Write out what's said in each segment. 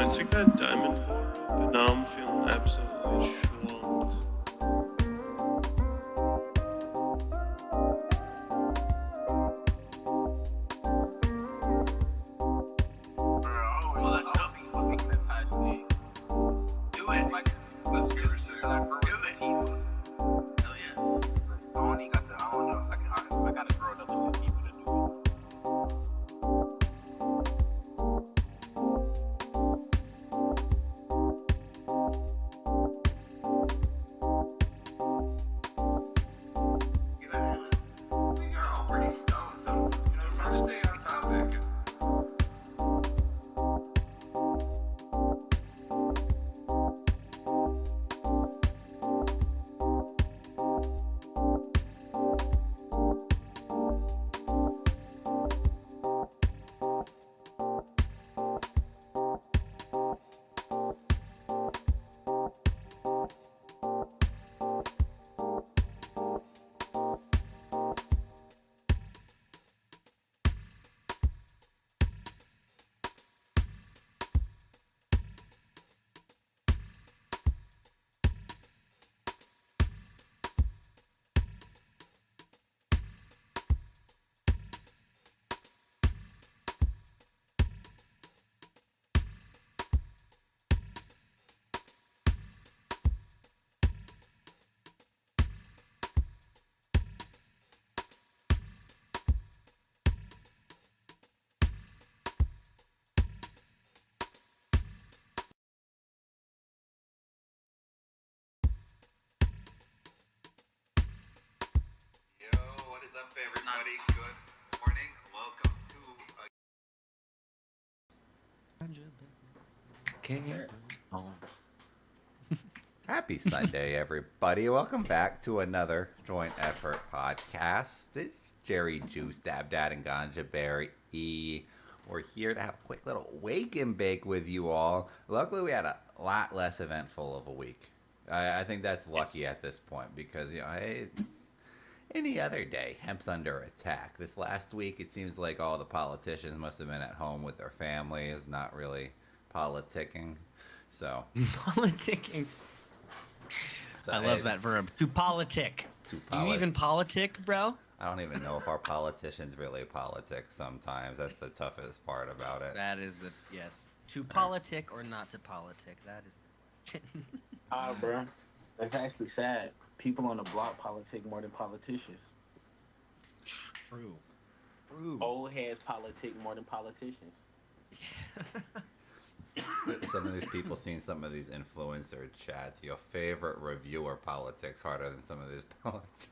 chance at that diamond, but now I'm feeling absolutely schlumped. What is up, everybody? Good morning. Welcome to Happy Sunday, everybody. Welcome back to another Joint Effort podcast. It's Jerry Juice, Dab Dad, and Ganja Berry E. We're here to have a quick little wake and bake with you all. Luckily, we had a lot less eventful of a week. I think that's lucky at this point because, any other day, hemp's under attack. This last week, it seems like all the politicians must have been at home with their families, not really politicking. So, Politicking. I love that verb. To politic. Do you even politic, bro? I don't even know if our politicians really politic sometimes. That's the toughest part about it. That is the, yes. To politic or not to politic. That is the... Bro. That's actually sad. People on the block politic more than politicians. True. Old heads politic more than politicians. Some of these people seeing some of these influencer chats. Your favorite reviewer politics harder than some of these politicians.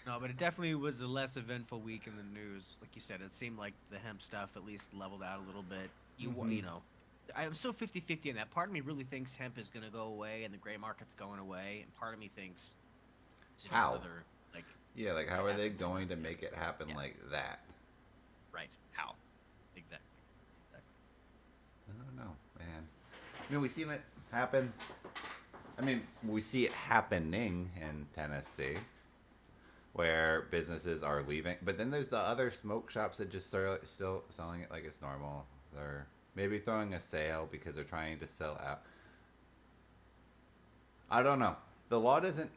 No, but it definitely was a less eventful week in the news. Like you said, it seemed like the hemp stuff at least leveled out a little bit. You know, I'm so 50-50 in that. Part of me really thinks hemp is going to go away and the gray market's going away, and part of me thinks how? Other, how are they going to make it happen like that? Right. How? Exactly. I don't know, man. I mean, we see it happen. We see it happening in Tennessee, where businesses are leaving. But then there's the other smoke shops that just still selling it like it's normal. They're maybe throwing a sale because they're trying to sell out. I don't know. The law doesn't...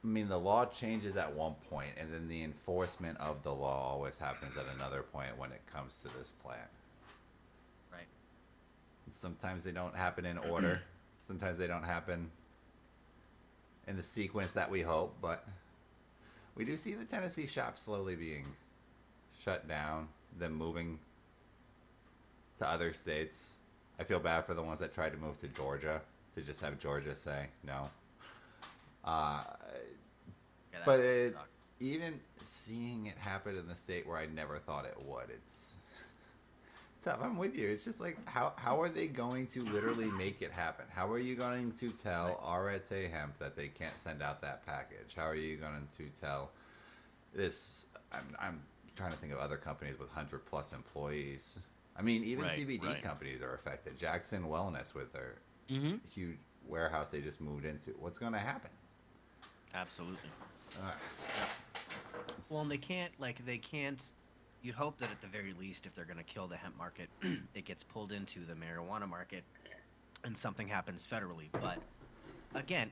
the law changes at one point, and then the enforcement of the law always happens at another point when it comes to this plant. Right. Sometimes they don't happen in order. Sometimes they don't happen in the sequence that we hope, but we do see the Tennessee shop slowly being shut down, then moving to other states. I feel bad for the ones that tried to move to Georgia, to just have Georgia say no. But even seeing it happen in the state where I never thought it would, it's tough. I'm with you. It's just like, how are they going to literally make it happen? How are you going to tell Arete Hemp that they can't send out that package? How are you going to tell this? I'm trying to think of other companies with 100+ employees. Even CBD companies are affected. Jackson Wellness with their huge warehouse they just moved into. What's going to happen? Absolutely. Well, and they can't you'd hope that at the very least, if they're going to kill the hemp market, it gets pulled into the marijuana market, and something happens federally. But again,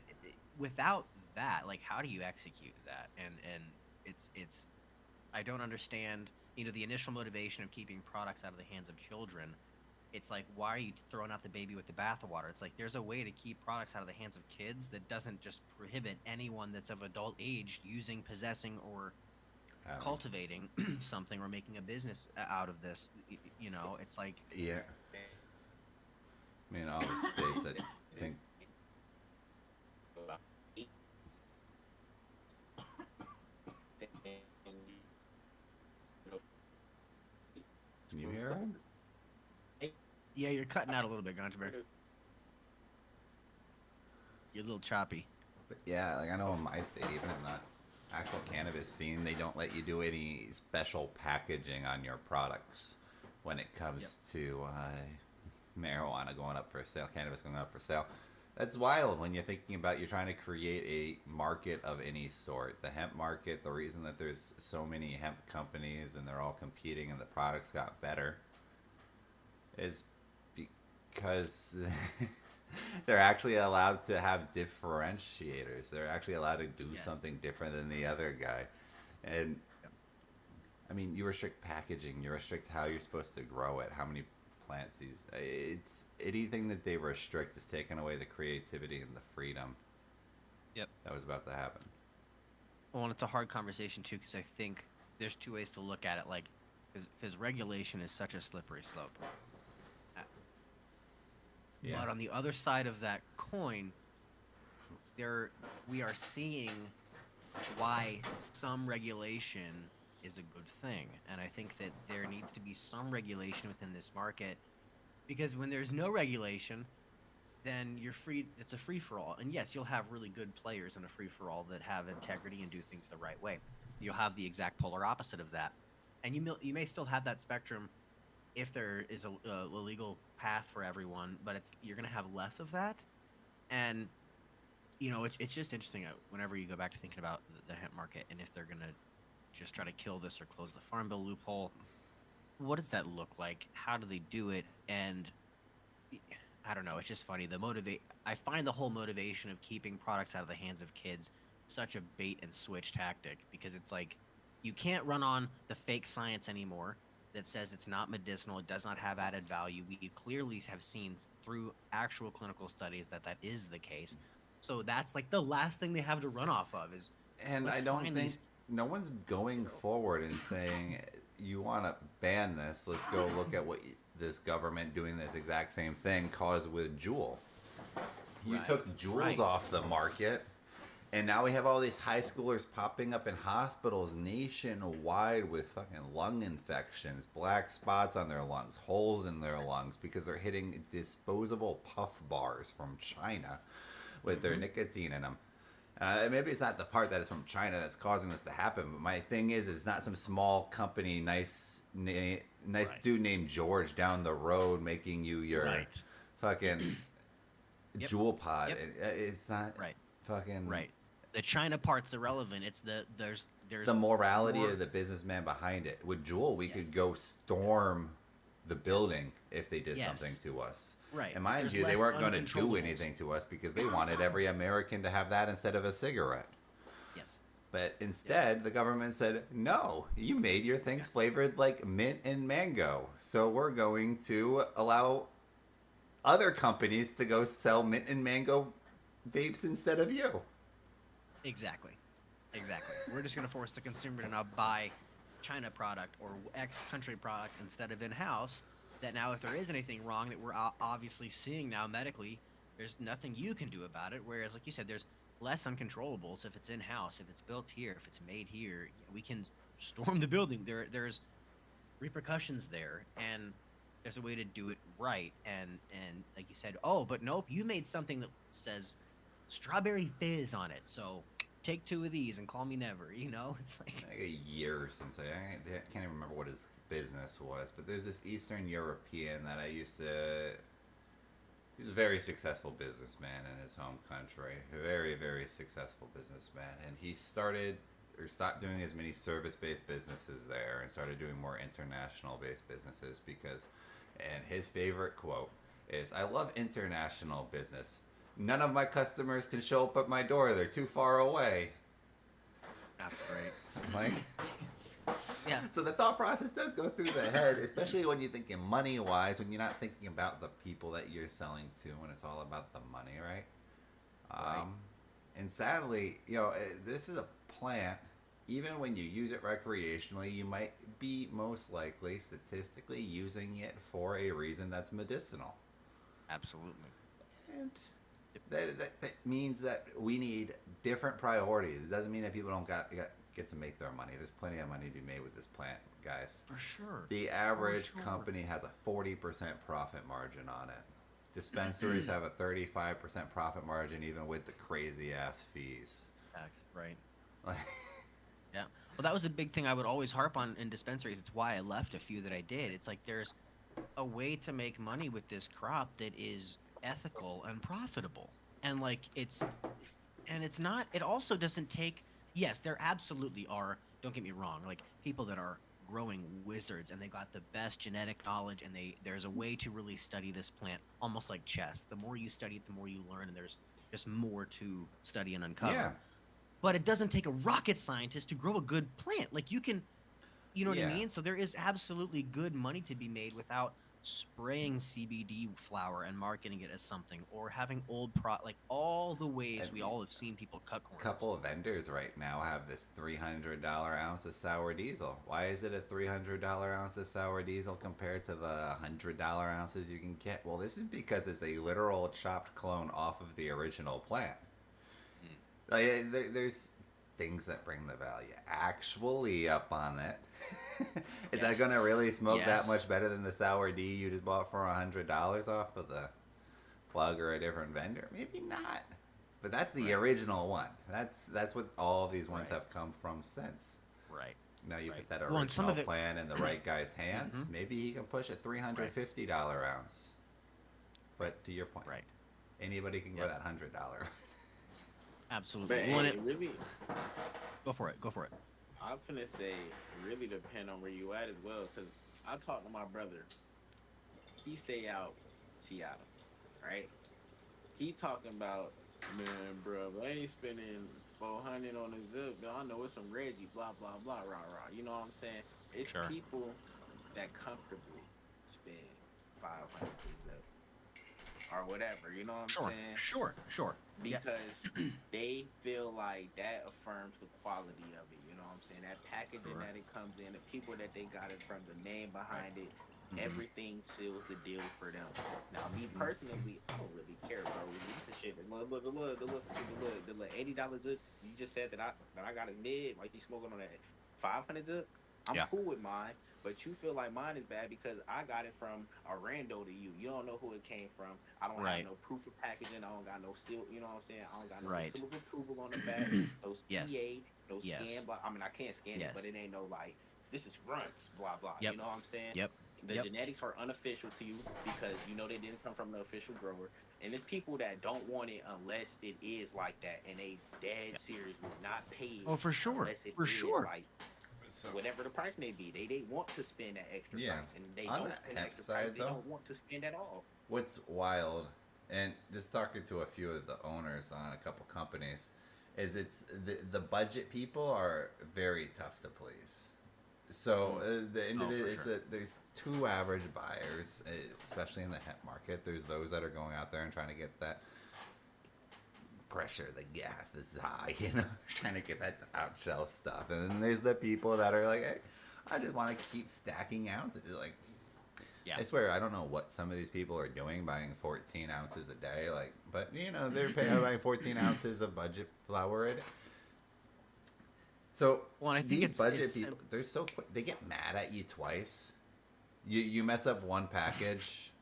without that, like, how do you execute that? And it's I don't understand. The initial motivation of keeping products out of the hands of children. It's like, why are you throwing out the baby with the bathwater? It's like there's a way to keep products out of the hands of kids that doesn't just prohibit anyone that's of adult age using, possessing, or cultivating something or making a business out of this. It's like, Yeah. I mean, all the states that think. Can you hear him? yeah, you're cutting out a little bit, Ganja Bear. You're a little choppy. But yeah, like I know in my state, even in the actual cannabis scene, they don't let you do any special packaging on your products when it comes to marijuana going up for sale, cannabis going up for sale. That's wild when you're thinking about you're trying to create a market of any sort. The hemp market, the reason that there's so many hemp companies and they're all competing and the products got better is because they're actually allowed to have differentiators. They're actually allowed to do something different than the other guy. And I mean, you restrict packaging, you restrict how you're supposed to grow it, how many plants these. It's anything that they restrict is taking away the creativity and the freedom. Yep. That was about to happen. Well, and it's a hard conversation too, because I think there's two ways to look at it. Like, because regulation is such a slippery slope. Yeah. But on the other side of that coin, we are seeing why some regulation is a good thing, and I think that there needs to be some regulation within this market, because when there's no regulation, then you're free. It's a free for all, and yes, you'll have really good players in a free for all that have integrity and do things the right way. You'll have the exact polar opposite of that, and you may still have that spectrum if there is a legal path for everyone, but you're going to have less of that. And it's just interesting whenever you go back to thinking about the hemp market, and if they're going to just try to kill this or close the farm bill loophole, what does that look like? How do they do it? And I don't know, it's just funny. I find the whole motivation of keeping products out of the hands of kids such a bait and switch tactic, because it's like you can't run on the fake science anymore that says it's not medicinal, it does not have added value. We clearly have seen through actual clinical studies that is the case. So that's like the last thing they have to run off of is. And I don't think no one's going forward and saying, you want to ban this, let's go look at what this government doing this exact same thing caused with Juul. You took Juuls off the market, and now we have all these high schoolers popping up in hospitals nationwide with fucking lung infections, black spots on their lungs, holes in their lungs, because they're hitting disposable puff bars from China with their nicotine in them. Maybe it's not the part that is from China that's causing this to happen, but my thing is, it's not some small company, nice dude named George down the road making you your fucking Juul pod. It's not fucking The China part's irrelevant. It's there's the morality of the businessman behind it. With Juul, we could go storm the building if they did something to us. Right. And mind you, they weren't going to do anything to us because they wanted every American to have that instead of a cigarette. Yes. But instead, the government said, no, you made your things flavored like mint and mango. So we're going to allow other companies to go sell mint and mango vapes instead of you. Exactly. We're just going to force the consumer to now buy China product or X country product instead of in-house. That now, if there is anything wrong that we're obviously seeing now medically, there's nothing you can do about it. Whereas, like you said, there's less uncontrollables. If it's in-house, if it's built here, if it's made here, we can storm the building. There's repercussions there, and there's a way to do it right. And like you said, oh, but nope, you made something that says strawberry fizz on it, so take 2 of these and call me never. It's like a year since I can't even remember what his business was, but there's this Eastern European that I used to. He was a very successful businessman in his home country, a very, very successful businessman, and he started or stopped doing as many service-based businesses there and started doing more international-based businesses because, and his favorite quote is, "I love international business. None of my customers can show up at my door. They're too far away." That's great. Like, Yeah. so the thought process does go through the head, especially when you're thinking money-wise, when you're not thinking about the people that you're selling to, when it's all about the money, right? Right. And sadly, this is a plant. Even when you use it recreationally, you might be most likely, statistically, using it for a reason that's medicinal. Absolutely. And that means that we need different priorities. It doesn't mean that people don't get to make their money. There's plenty of money to be made with this plant, guys. For sure. The average sure. company has a 40% profit margin on it. Dispensaries have a 35% profit margin, even with the crazy ass fees. Right. Like, Yeah. Well, that was a big thing I would always harp on in dispensaries. It's why I left a few that I did. It's like there's a way to make money with this crop that is ethical and profitable. And like it's not, it also doesn't take, yes, there absolutely are, don't get me wrong, like people that are growing wizards and they got the best genetic knowledge and there's a way to really study this plant almost like chess. The more you study it, the more you learn, and there's just more to study and uncover. yeah. But it doesn't take a rocket scientist to grow a good plant. Like you can, you know what Yeah. I mean? So there is absolutely good money to be made without spraying CBD flower and marketing it as something, or having like all the ways And we all have seen people cut corners. A couple of vendors right now have this $300 ounce of sour diesel. Why is it a $300 ounce of sour diesel compared to the $100 ounces you can get? Well, this is because it's a literal chopped clone off of the original plant. Like, there's things that bring the value actually up on it. Is that Yes. going to really smoke that Yes. much better than the sour D you just bought for $100 off of the plug or a different vendor? Maybe not. But that's the Right. original one. That's what all of these ones Right. have come from since. Right. Now you Right. put that Well, original and some of it- plan in the right guy's hands, Mhm. maybe he can push a $350 ounce. But to your point, Right. anybody can grow Yep. that $100. Absolutely. But Well, and it really, go for it. Go for it. I was gonna say, it really depend on where you at as well. Cause I talked to my brother. He stay out Seattle, right? He talking about, man, bro, I ain't spending 400 on a zip. I know it's some Reggie, blah blah blah, rah rah. You know what I'm saying? It's Sure. people that comfortably spend 500 a zip or whatever. You know what I'm saying? Sure. Yeah. Because they feel like that affirms the quality of it. You know what I'm saying? That packaging Sure. that it comes in, the people that they got it from, the name behind it, Mhm. everything seals the deal for them. Now, me personally, I don't really care, bro. This is shit. The little $80 zip you just said that I got a mid. Like you smoking on that 500 zip? I'm Yeah. cool with mine. But you feel like mine is bad because I got it from a rando to you. You don't know who it came from. I don't Right. have no proof of packaging. I don't got no seal. You know what I'm saying? I don't got no Right. seal of approval on the back. No Yes. CA, no Yes. scan. But I mean, I can't scan Yes. it, but it ain't no like this is runts. Blah blah. Yep. You know what I'm saying? Yep. The Yep. genetics are unofficial to you because you know they didn't come from an official grower. And there's people that don't want it unless it is like that, and they dead serious will not pay it Oh, for sure. unless it For is sure. like So, whatever the price may be. They want to spend that extra Yeah. price, and they On don't the spend hemp extra side, price. They though, don't want to spend at all. what's wild, and just talking to a few of the owners on a couple companies, is it's the budget people are very tough to please. So the individual for is sure. that there's two average buyers, especially in the hemp market. There's those that are going out there and trying to get that pressure, the gas, the high, trying to get that top shelf stuff. And then there's the people that are like, hey, I just want to keep stacking ounces. Like, Yeah. I swear, I don't know what some of these people are doing, buying 14 ounces a day. Like, but they're buying 14 ounces of budget flour a day. So Well, and I think these it's- budget it's people, they're so quick. They get mad at you twice. You mess up one package.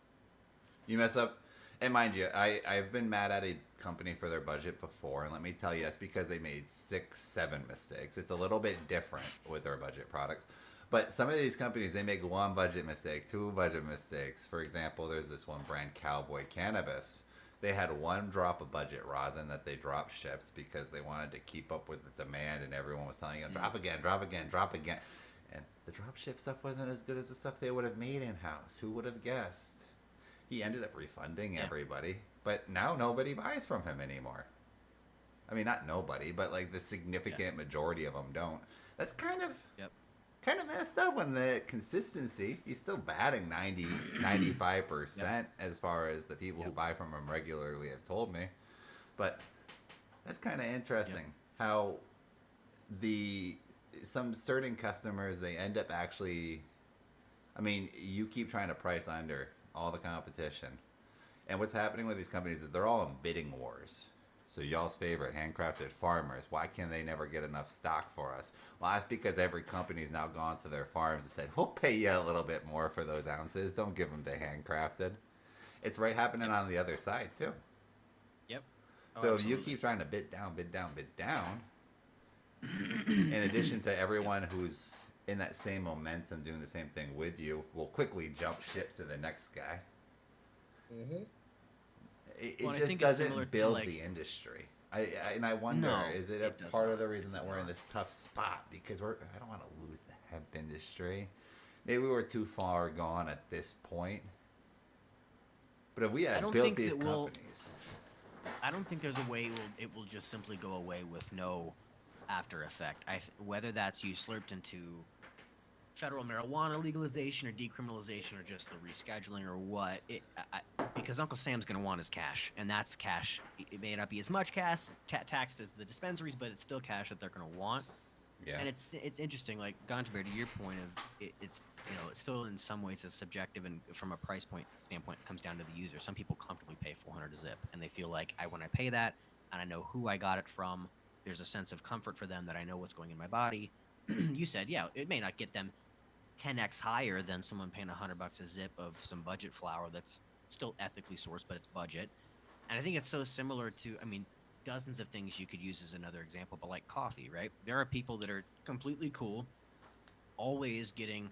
You mess up, and mind you, I've been mad at a company for their budget before, and let me tell you, that's because they made 6-7 mistakes. It's a little bit different with their budget products. But some of these companies, they make one budget mistake, two budget mistakes. For example, there's this one brand, Cowboy Cannabis. They had one drop of budget rosin that they drop shipped because they wanted to keep up with the demand, and everyone was telling you, drop again, drop again, drop again. And the drop ship stuff wasn't as good as the stuff they would have made in house. Who would have guessed? He ended up refunding everybody, but now nobody buys from him anymore. I mean, not nobody, but like the significant majority of them don't. That's kind of messed up on the consistency. He's still batting 95% as far as the people who buy from him regularly have told me. But that's kind of interesting how some certain customers, they end up actually, I mean, you keep trying to price under all the competition. And what's happening with these companies is they're all in bidding wars. So y'all's favorite, Handcrafted Farmers, why can they never get enough stock for us? Well, that's because every company's now gone to their farms and said, we'll pay you a little bit more for those ounces. Don't give them to Handcrafted. It's right happening on the other side, too. Yep. So if you keep trying to bid down, bid down, bid down, in addition to everyone who's in that same momentum doing the same thing with you, will quickly jump ship to the next guy. Mm-hmm. It Well, I just think it's similar doesn't to, build like- the industry. I wonder, No, is it it a does part not. of the reason It that does we're in not. this tough spot? Because I don't want to lose the hemp industry. Maybe we're too far gone at this point. But if we had don't built think these that we'll- companies, I don't think there's a way it will just simply go away with no after effect. Whether that's you slurped into federal marijuana legalization or decriminalization or just the rescheduling or what, because Uncle Sam's going to want his cash, and that's cash. It may not be as much cash taxed as the dispensaries, but it's still cash that they're going to want. yeah. And it's interesting, like Gontabear, to your point of it's it's still in some ways it's subjective, and from a price point standpoint, it comes down to the user. Some people comfortably pay $400 a zip, and they feel like when I pay that, and I know who I got it from, there's a sense of comfort for them that I know what's going in my body. You said, it may not get them 10x higher than someone paying $100 a zip of some budget flour that's still ethically sourced, but it's budget. And I think it's so similar to, dozens of things you could use as another example, but like coffee, right? There are people that are completely cool, always getting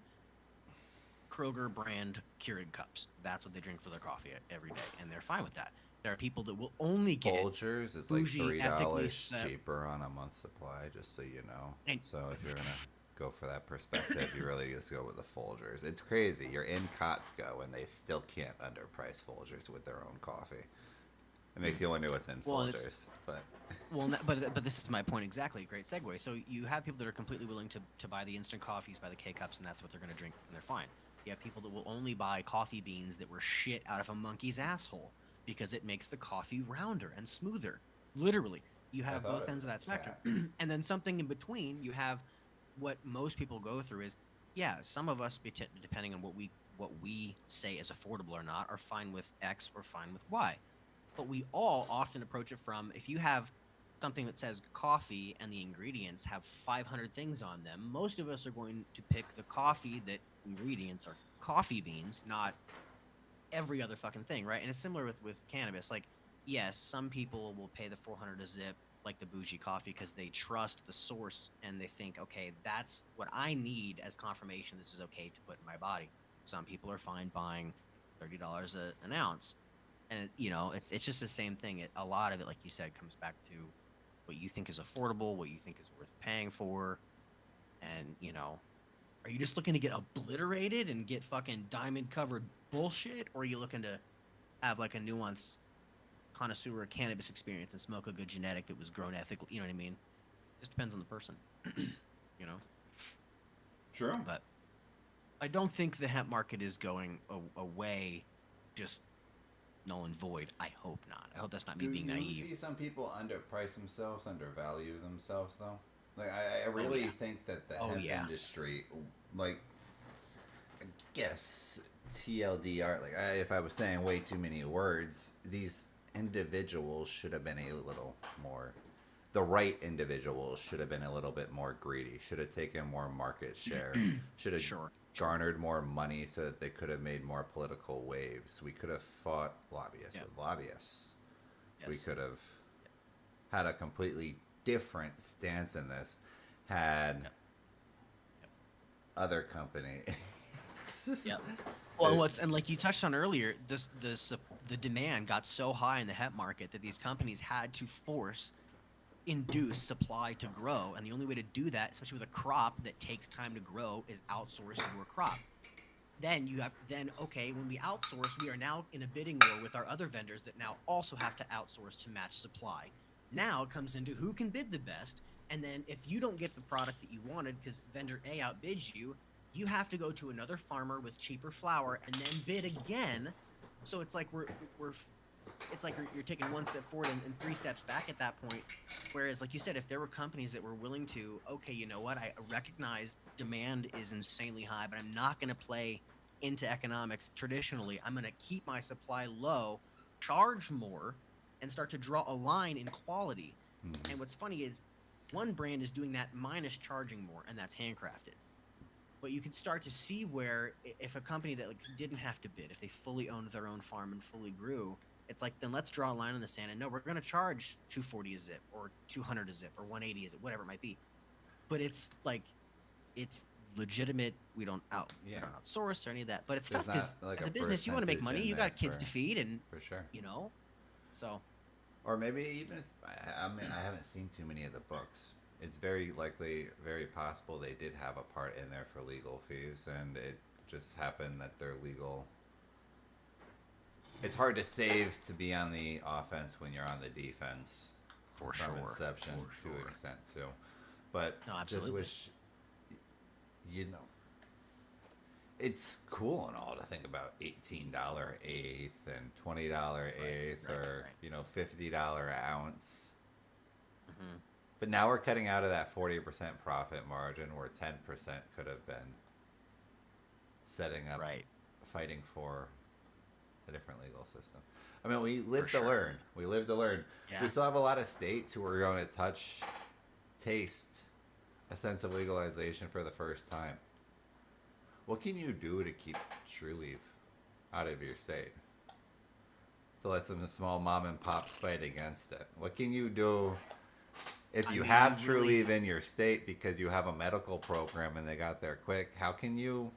Kroger brand Keurig cups. That's what they drink for their coffee every day, and they're fine with that. There are people that will only get Folgers is like bougie, ethically $3 set- cheaper on a month's supply, just so you know. And- So if you're gonna go for that perspective, you really just go with the Folgers. It's crazy. You're in Costco and they still can't underprice Folgers with their own coffee. It makes you wonder what's in Well, and Folgers, but Well, but this is my point exactly. Great segue. So you have people that are completely willing to buy the instant coffees, buy the K-cups, and that's what they're going to drink, and they're fine. You have people that will only buy coffee beans that were shit out of a monkey's asshole because it makes the coffee rounder and smoother. Literally, you have thought both it ends of was that a spectrum. And then something in between, you have what most people go through is, some of us, depending on what we say is affordable or not, are fine with X or fine with Y. But we all often approach it from, if you have something that says coffee and the ingredients have 500 things on them, most of us are going to pick the coffee that ingredients are coffee beans, not every other fucking thing, right? And it's similar with cannabis. Like, yes, some people will pay the $400 a zip, like the bougie coffee, because they trust the source and they think, okay, that's what I need as confirmation this is okay to put in my body. Some people are fine buying $30 an ounce. And it's just the same thing. A lot of it, like you said, comes back to what you think is affordable, what you think is worth paying for, and are you just looking to get obliterated and get fucking diamond covered bullshit, or are you looking to have like a nuanced connoisseur cannabis experience and smoke a good genetic that was grown ethically? You know what I mean? Just depends on the person. true. But I don't think the hemp market is going away just null and void. I hope not. I hope that's not me Do being you naive. see some people underprice themselves, undervalue themselves, though? Like, I really yeah. think that the Oh, hemp yeah. industry, like, I guess TLDR, like, if I was saying way too many words, these individuals should have been a little more, the right individuals should have been a little bit more greedy, should have taken more market share, should have Sure. garnered more money so that they could have made more political waves. We could have fought lobbyists with lobbyists. We Yes. could have had a completely different stance in this had Yep. other company. Yep. Well, what's and like you touched on earlier, the demand got so high in the hemp market that these companies had to induce supply to grow, and the only way to do that, especially with a crop that takes time to grow, is outsource your crop. Then okay, when we outsource, we are now in a bidding war with our other vendors that now also have to outsource to match supply. Now it comes into who can bid the best, and then if you don't get the product that you wanted because vendor A outbids you, you have to go to another farmer with cheaper flour and then bid again. So it's like we're it's like you're taking one step forward and three steps back at that point. Whereas, like you said, if there were companies that were willing to, okay, you know what, I recognize demand is insanely high, but I'm not going to play into economics traditionally. I'm going to keep my supply low, charge more, and start to draw a line in quality. Mhm. And what's funny is one brand is doing that minus charging more, and that's handcrafted. But you could start to see where if a company that like didn't have to bid, if they fully owned their own farm and fully grew, it's like then let's draw a line in the sand and no, we're going to charge 240 a zip or 200 a zip or 180 a zip, whatever it might be. But it's like it's legitimate. We don't Yeah. outsource or any of that. But it's There's tough because not, like, as a a business, you want to make percentage money. in You there got kids for- to feed, and For sure. so Or maybe even if I mean I haven't seen too many of the books. It's very likely, very possible they did have a part in there for legal fees, and it just happened that they're legal. It's hard to save to be on the offense when you're on the defense for from sure, inception for to an sure. extent too. But No, just absolutely. wish, you know, it's cool and all to think about $18 eighth and $20 eighth, or $50 ounce. Mhm. But now we're cutting out of that 40% profit margin where 10% could have been setting up, Right. fighting for a different legal system. I mean, we live to sure. learn. We live to learn. Yeah. We still have a lot of states who are going to taste a sense of legalization for the first time. What can you do to keep True Leaf out of your state? To let some small mom and pops fight against it. What can you do if you have True really- Leaf in your state because you have a medical program and they got there quick? How can you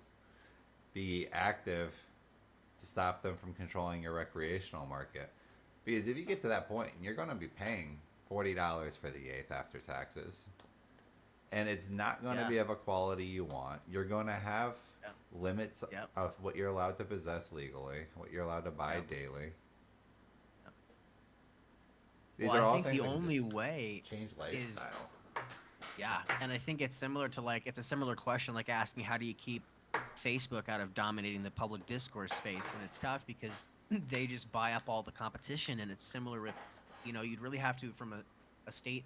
be active to stop them from controlling your recreational market? Because if you get to that point, you're going to be paying $40 for the eighth after taxes. And it's not going to Yeah. be of a quality you want. You're going to have Yeah. limits Yep. of what you're allowed to possess legally, what you're allowed to buy Yep. daily. Yep. These Well, are I all think things the that can only just way change lifestyle. Yeah, and I think it's similar to it's a similar question like asking how do you keep Facebook out of dominating the public discourse space, and it's tough because they just buy up all the competition, and it's similar with, you'd really have to from a state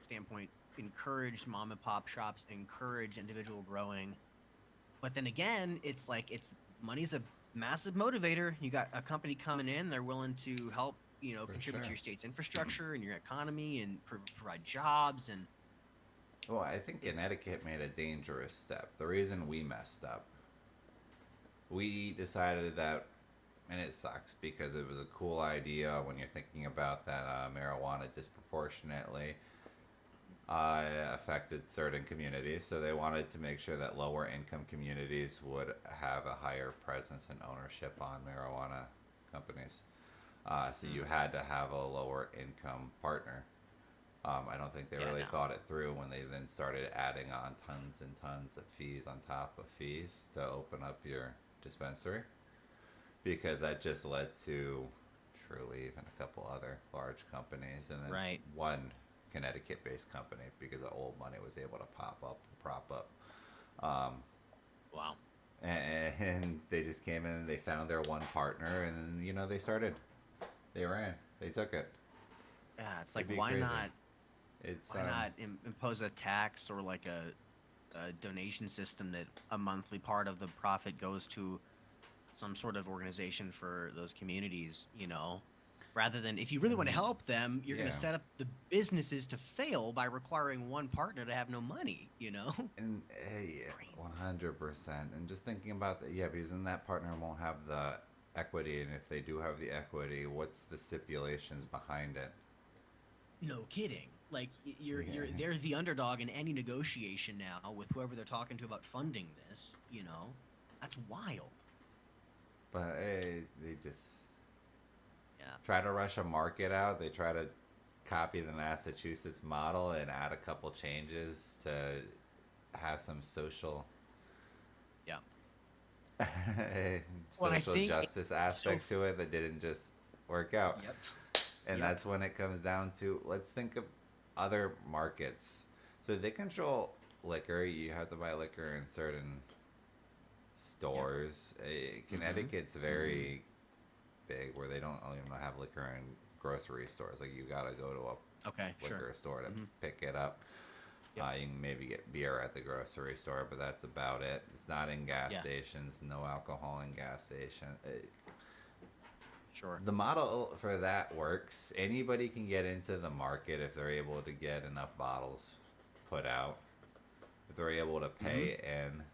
standpoint encourage mom and pop shops, encourage individual growing, but then again, it's like money's a massive motivator. You got a company coming in, they're willing to help, contribute to sure. your state's infrastructure and your economy and provide jobs and. Well, I think Connecticut made a dangerous step. The reason we messed up, we decided that, and it sucks because it was a cool idea when you're thinking about that marijuana disproportionately affected certain communities. So they wanted to make sure that lower income communities would have a higher presence and ownership on marijuana companies. So you had to have a lower income partner. I don't think they really thought it through when they then started adding on tons and tons of fees on top of fees to open up your dispensary, because that just led to True Leaf and a couple other large companies, and then one Connecticut-based company because the old money was able to prop up. Wow. And they just came in and they found their one partner, and they ran, they took it. Yeah, it's It'd like be why crazy. not? It's Why not impose a tax or like a donation system that a monthly part of the profit goes to some sort of organization for those communities, rather than if you really want to help them, you're going Yeah. to set up the businesses to fail by requiring one partner to have no money, And hey, 100%. And just thinking about that, yeah, because then that partner won't have the equity, and if they do have the equity, what's the stipulations behind it? No kidding. Like you're Yeah. they're the underdog in any negotiation now with whoever they're talking to about funding this, That's wild. But they just Yeah. try to rush a market out. They try to copy the Massachusetts model and add a couple changes to have some social Yeah. Well, I social think justice it's aspect so to it that didn't just work out. Yep. And Yep. that's when it comes down to, let's think of other markets. So they control liquor. You have to buy liquor in certain stores. Connecticut's very big where they don't even have liquor in grocery stores. Like you gotta go to a Okay. liquor Sure. store to Mhm. pick it up. Yep. You can maybe get beer at the grocery store, but that's about it. It's not in gas Yeah. stations. No alcohol in gas station. Sure. The model for that works. Anybody can get into the market if they're able to get enough bottles put out. If they're able to pay in.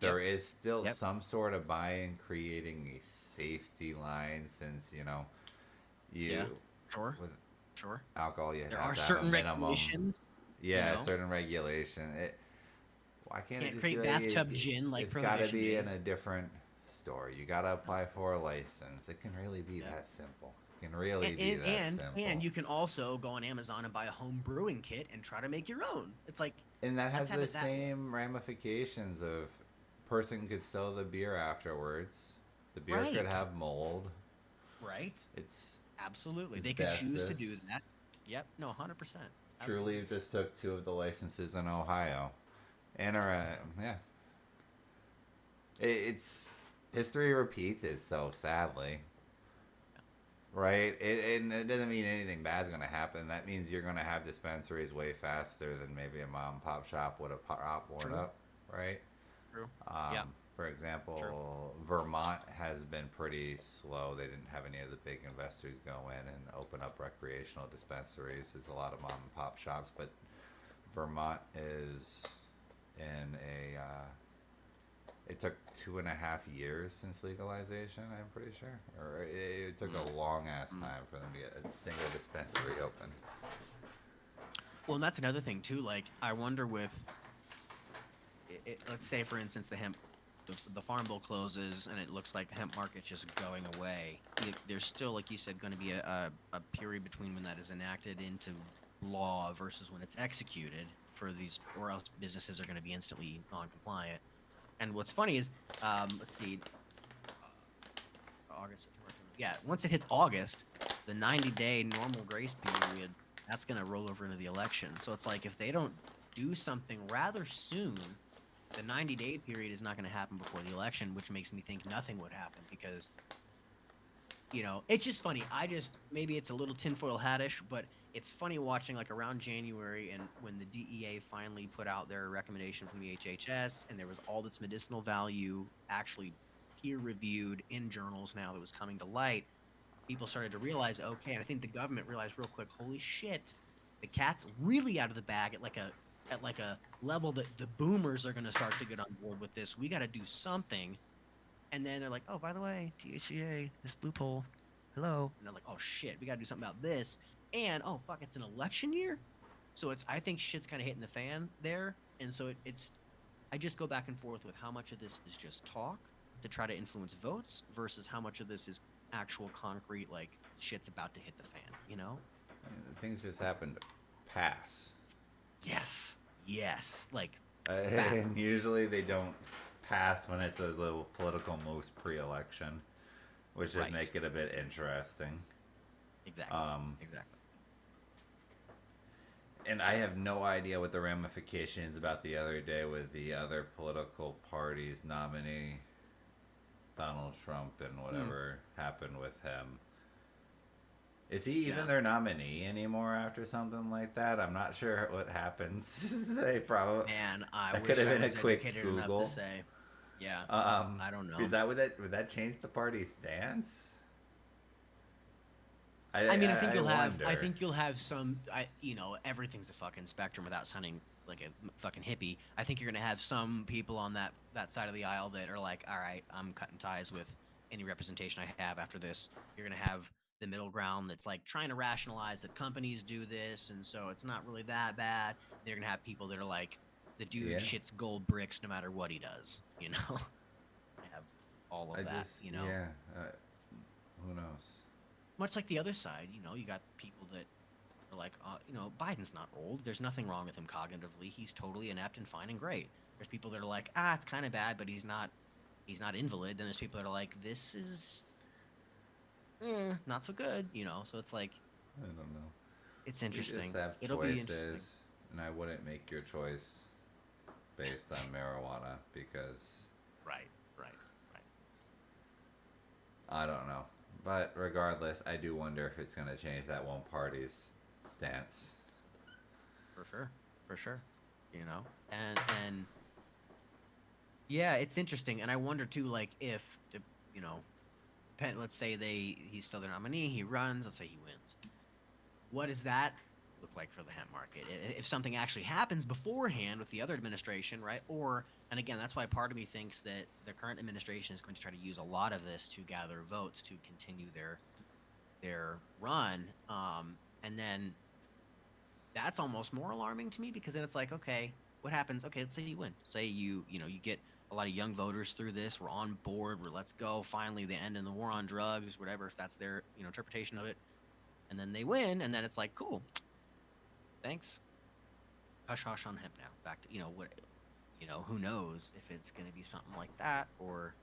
There is still Yep. some sort of buy-in creating a safety line since, you Yeah. Sure. with Sure. alcohol you There have are to have certain a minimum. regulations. Yeah, you know? certain regulation. Why can't it Can't just create be like bathtub gin like it's got to Prohibition be in days. a different store. You got to apply for a license. It can really be Yeah. that simple. It can really And, be and, that and, simple. and you can also go on Amazon and buy a home brewing kit and try to make your own. It's like, And that has let's have the it that- same ramifications of person could sell the beer afterwards. The beer could Right. have mold. right? It's Absolutely. It's They could choose to do asbestos. that. Yep. No, 100%. truly just took 2 of the licenses in Ohio. And yeah. It's history repeats itself sadly. Right? And it doesn't mean anything bad's going to happen. That means you're going to have dispensaries way faster than maybe a mom and pop shop would have popped one True. up, right? True. Yeah. For example, Vermont has been pretty slow. They didn't have any of the big investors go in and open up recreational dispensaries. There's a lot of mom and pop shops, but Vermont is in a. It took 2.5 years since legalization. I'm pretty sure, or it took a long ass time for them to get a single dispensary open. Well, and that's another thing too. Like, I wonder with, let's say for instance, the farm bill closes and it looks like the hemp market's just going away. There's still, like you said, going to be a period between when that is enacted into law versus when it's executed for these, or else businesses are going to be instantly non-compliant. And what's funny is, let's see, August, September, yeah, once it hits August, the 90-day normal grace period, that's going to roll over into the election. So it's like if they don't do something rather soon, the 90-day period is not going to happen before the election, which makes me think nothing would happen because, it's just funny. Maybe it's a little tinfoil hattish, but it's funny watching like around January and when the DEA finally put out their recommendation from the HHS and there was all this medicinal value actually peer reviewed in journals now that was coming to light, people started to realize, okay, and I think the government realized real quick, holy shit, the cat's really out of the bag at like a level that the boomers are going to start to get on board with this. We got to do something. And then they're like, oh, by the way, THCA, this loophole, hello. And they're like, oh shit, we got to do something about this. And oh fuck, it's an election year, so I think shit's kind of hitting the fan there, and so I just go back and forth with how much of this is just talk to try to influence votes versus how much of this is actual concrete, like shit's about to hit the fan, Things just happen to pass. Yes, like And usually they don't pass when it's those little political moves pre-election, which just Right. make it a bit interesting. exactly. And I have no idea what the ramifications about the other day with the other political party's nominee, Donald Trump, and whatever happened with him. Is he even Yeah. their nominee anymore after something like that? I'm not sure what happens. They probably. Man, I That wish could have I been a was quick educated Google. enough to say. Yeah, I don't know. Is that would that change the party's stance? I mean, I think you'll wonder. have some. Everything's a fucking spectrum without sounding like a fucking hippie. I think you're gonna have some people on that side of the aisle that are like, all right, I'm cutting ties with any representation I have after this. You're gonna have the middle ground that's like trying to rationalize that companies do this, and so it's not really that bad. They're gonna have people that are like, the dude Yeah. shits gold bricks no matter what he does. I have all of I that. just, You know, yeah. Who knows? much like the other side. You know, you got people that are like, you know, Biden's not old. There's nothing wrong with him cognitively. He's totally inept and fine and great. There's people that are like, it's kind of bad, but he's not. He's not invalid. Then there's people that are like, this is not so good. You know, so it's like I don't know. it's We just interesting. have It'll be interesting. choices, and I wouldn't make your choice based on marijuana because Right, right, right. I don't know. But regardless, I do wonder if it's going to change that one party's stance. For sure, for sure. You know, and yeah, it's interesting, and I wonder too, like if you know, let's say he's still their nominee, he runs, let's say he wins. What does that look like for the hemp market? If something actually happens beforehand with the other administration, right? Or, and again, that's why part of me thinks that the current administration is going to try to use a lot of this to gather votes to continue their run. And then that's almost more alarming to me because then it's like, okay, what happens? Okay, let's say you win. Say you get a lot of young voters through this. We're on board. Let's go. Finally, the end in the war on drugs, whatever, if that's their interpretation of it. And then they win, and then it's like, cool, thanks. Hush hush on hemp now. Back to what, who knows if it's gonna be something like that or.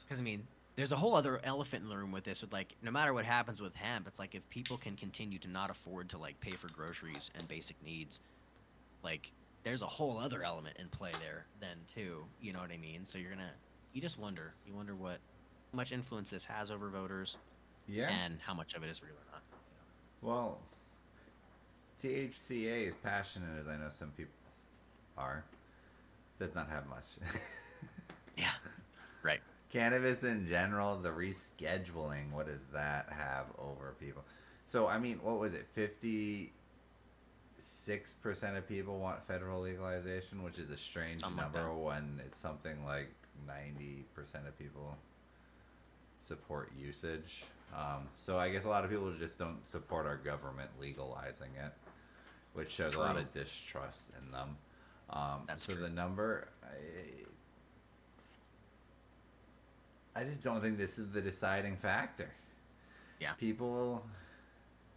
Because I mean, there's a whole other elephant in the room with this. With like, no matter what happens with hemp, it's like if people can continue to not afford to like pay for groceries and basic needs, like there's a whole other element in play there then too. You know what I mean? So you just wonder. You wonder what much influence this has over voters, Yeah. and how much of it is real or not. Well, THCA, as passionate as I know some people are, does not have much. Yeah. Right. Cannabis in general, the rescheduling, what does that have over people? So, I mean, what was it? 56% of people want federal legalization, which is a strange Something like number that. when it's something like 90% of people support usage. So I guess a lot of people just don't support our government legalizing it, which shows a lot True. of distrust in them. That's so true. the number, I just don't think this is the deciding factor. Yeah. People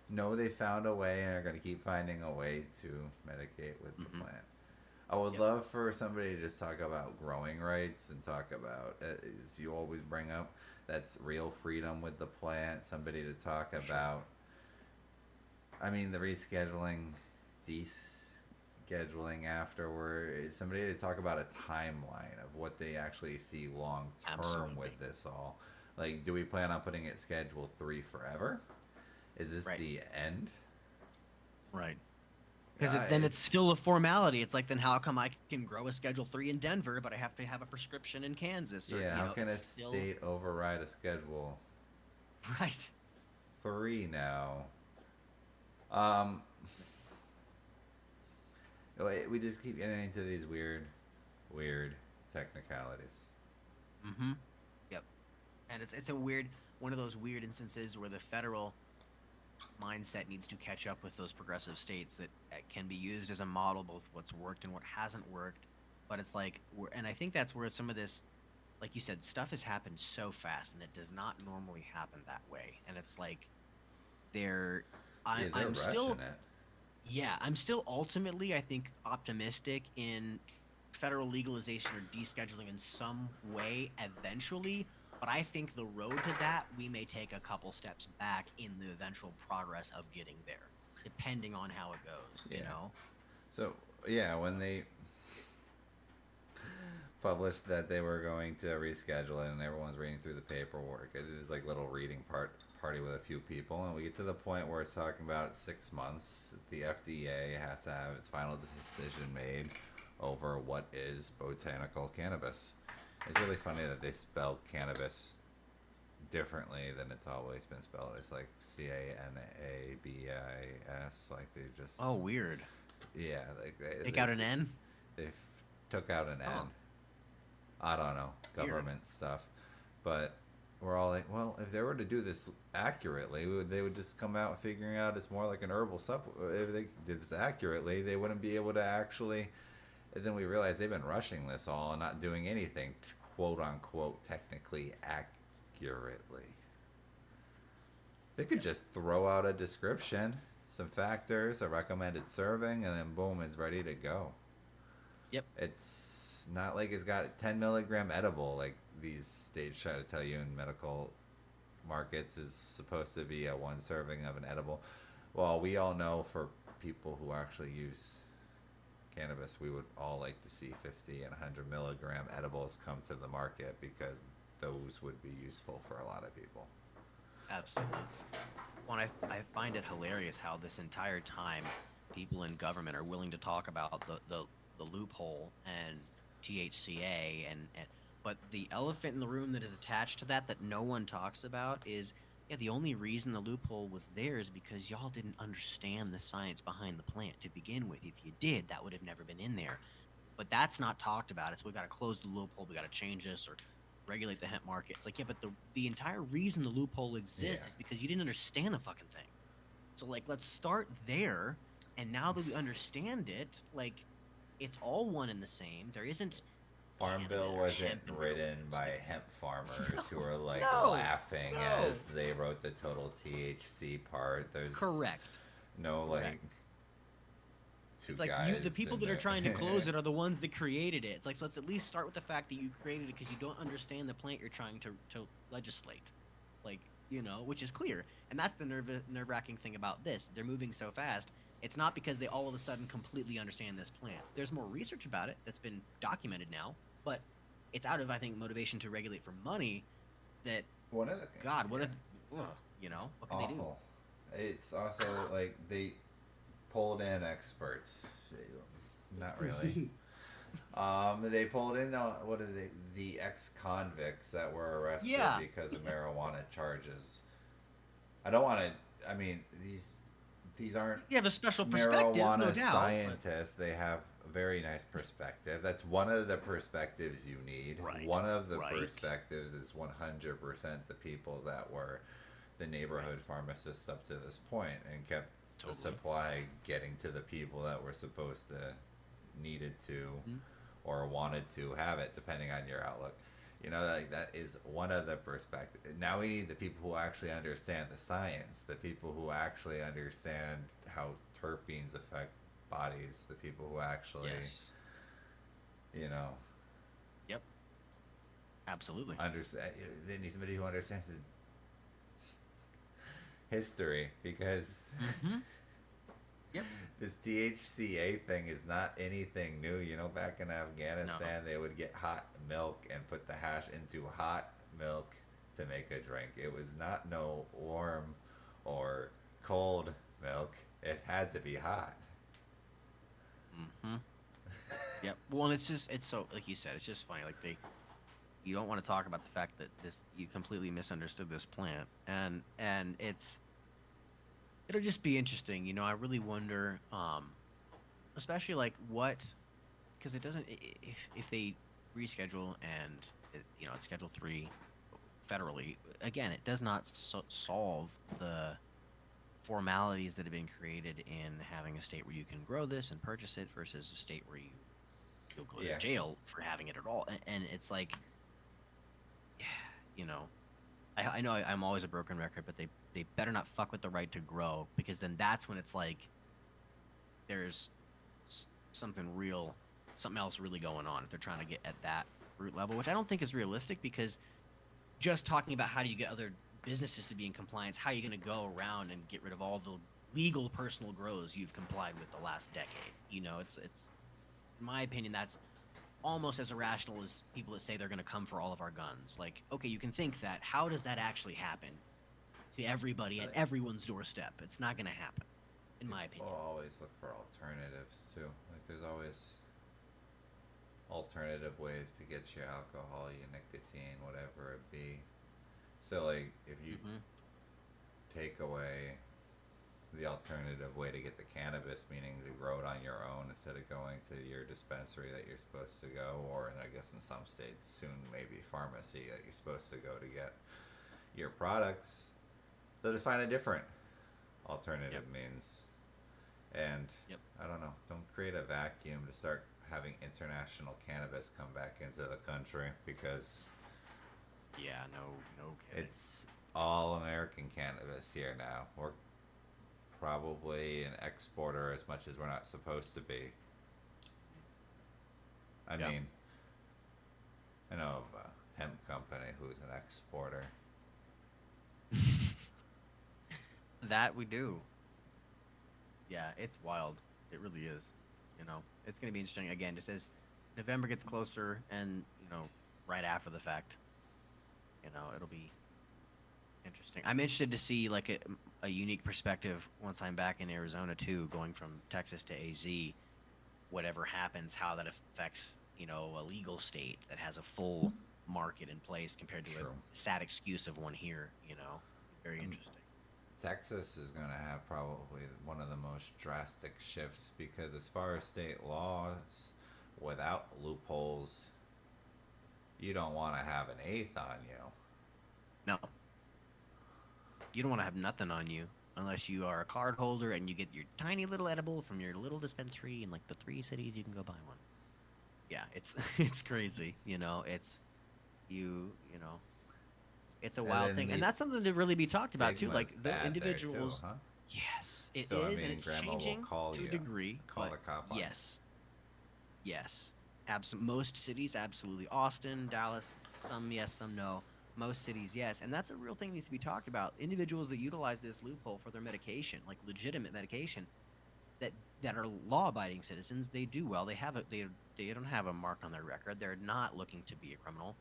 know they found a way and are going to keep finding a way to medicate with the Mhm. plant. I would Yep. love for somebody to just talk about growing rights and talk about, as you always bring up, that's real freedom with the plant. Somebody to talk about, I mean, the rescheduling, descheduling afterward. Somebody to talk about a timeline of what they actually see long term Absolutely. with this all. Like, do we plan on putting it Schedule 3 forever? Is this Right. the end? Right. Because Yeah, then it's still a formality. It's like, then how come I can grow a Schedule 3 in Denver, but I have to have a prescription in Kansas? Or, Yeah, how can a it's still state override a Schedule right. 3 now? Um, we just keep getting into these weird technicalities. Mm-hmm. Yep. And it's a one of those weird instances where the federal mindset needs to catch up with those progressive states that can be used as a model, both what's worked and what hasn't worked. But it's like, and I think that's where some of this, like you said, stuff has happened so fast, and it does not normally happen that way. And it's like, Yeah, they're I'm still, rushing it. yeah, I'm still ultimately, I think, optimistic in federal legalization or descheduling in some way eventually. But I think the road to that, we may take a couple steps back in the eventual progress of getting there, depending on how it goes. You Yeah. know? So yeah, when they published that they were going to reschedule it, and everyone's reading through the paperwork, it is like little reading party with a few people, and we get to the point where it's talking about 6 months. The FDA has to have its final decision made over what is botanical cannabis. It's really funny that they spell cannabis differently than it's always been spelled. It's like CANABIS. Like they just Oh, weird. yeah, like Take out an N. they took out an N. Oh. I don't know, Weird. government stuff, but we're all like, well, if they were to do this accurately, they would just come out figuring out it's more like an herbal supplement. If they did this accurately, they wouldn't be able to actually And then we realized they've been rushing this all and not doing anything, quote unquote, technically accurately. They could just throw out a description, some factors, a recommended serving, and then boom, it's ready to go. Yep. It's not like it's got a 10 milligram edible like these states try to tell you in medical markets is supposed to be a one serving of an edible. Well, we all know for people who actually use cannabis, we would all like to see 50 and 100 milligram edibles come to the market because those would be useful for a lot of people. Absolutely. Well, I find it hilarious how this entire time people in government are willing to talk about the loophole and THCA and but the elephant in the room that is attached to that no one talks about is the only reason the loophole was there is because y'all didn't understand the science behind the plant to begin with. If you did, that would have never been in there. But that's not talked about. It's we got to close the loophole, we got to change this or regulate the hemp market. It's like, yeah, but the entire reason the loophole exists is because you didn't understand the fucking thing. So like, let's start there. And now that we understand it, like, it's all one and the same. There isn't. Farm Canada Bill or wasn't hemp and written marijuana. by hemp farmers who are like No, laughing no. as they wrote the total THC part. There's Correct. no like Correct. two It's like guys. the people in that are there. trying to close it are the ones that created it. It's like, so let's at least start with the fact that you created it because you don't understand the plant you're trying to legislate. Like, you know, which is clear. And that's the nerve-wracking thing about this. They're moving so fast. It's not because they all of a sudden completely understand this plant. There's more research about it that's been documented now, but it's out of, I think, motivation to regulate for money that, One of the God, what if, you know, what can they do? awful. It's also like they pulled in experts. Not really. They pulled in what are they? The ex-convicts that were arrested Yeah. because of marijuana charges. I don't want to. I mean, these aren't You have a special perspective, marijuana no doubt. but- scientists. They have a very nice perspective. That's one of the perspectives you need. Right, One of the right. perspectives is 100% the people that were the neighborhood pharmacists up to this point and kept Totally. the supply getting to the people that were supposed to, needed to, or wanted to have it, depending on your outlook. You know, like that is one of the perspectives. Now we need the people who actually understand the science, the people who actually understand how terpenes affect bodies, the people who actually, Yes. you know, Yep. Absolutely. understand. They need somebody who understands history because Yep. this THCA thing is not anything new. You know, back in Afghanistan, they would get hot milk and put the hash into hot milk to make a drink. It was not no warm or cold milk. It had to be hot. Mm-hmm. Yep. Well, and it's so, like you said, it's just funny. Like you don't want to talk about the fact that you completely misunderstood this plant, and it'll just be interesting. You know, I really wonder, especially like because it doesn't, if they reschedule and it's Schedule 3 federally, again, it does not solve the formalities that have been created in having a state where you can grow this and purchase it versus a state where you'll go Yeah. to jail for having it at all. And it's like, you know, I know I'm always a broken record, but they better not fuck with the right to grow, because then that's when it's like there's something else really going on if they're trying to get at that root level, which I don't think is realistic, because just talking about how do you get other businesses to be in compliance, how are you going to go around and get rid of all the legal personal grows you've complied with the last decade? You know, it's in my opinion, that's almost as irrational as people that say they're going to come for all of our guns. Like, okay, you can think that. How does that actually happen to everybody at everyone's doorstep? It's not going to happen, in my opinion. People always look for alternatives too. Like there's always alternative ways to get your alcohol, your nicotine, whatever it be. So like if you take away the alternative way to get the cannabis, meaning to grow it on your own instead of going to your dispensary that you're supposed to go, or I guess in some states soon maybe pharmacy that you're supposed to go to get your products, they'll just find a different alternative means. And I don't know, don't create a vacuum to start having international cannabis come back into the country because Yeah, no kidding. it's all American cannabis here now. We're probably an exporter as much as we're not supposed to be. I Yeah. mean, I know of a hemp company who's an exporter. That we do. Yeah, it's wild. It really is. You know, it's gonna be interesting. Again, just as November gets closer, and right after the fact, it'll be interesting. I'm interested to see like a unique perspective once I'm back in Arizona too, going from Texas to AZ. Whatever happens, how that affects a legal state that has a full market in place compared to True. a sad excuse of one here. Very interesting. Texas is going to have probably one of the most drastic shifts because, as far as state laws, without loopholes, you don't want to have an eighth on you. No. You don't want to have nothing on you unless you are a card holder and you get your tiny little edible from your little dispensary in like the 3 cities you can go buy one. Yeah, it's it's crazy, it's it's a And wild then thing. the And that's something to really be talked about too. Stigma's Like the bad there, too, individuals. huh? Yes, it is, So, I mean, and it's grandma will changing call to a you, degree. call but the cop on you. yes. Yes. Most cities, absolutely. Austin, Dallas, some yes, some no. Most cities, yes. And that's a real thing that needs to be talked about. Individuals that utilize this loophole for their medication, like legitimate medication, that are law-abiding citizens, they do well. They don't have a mark on their record. They're not looking to be a criminal.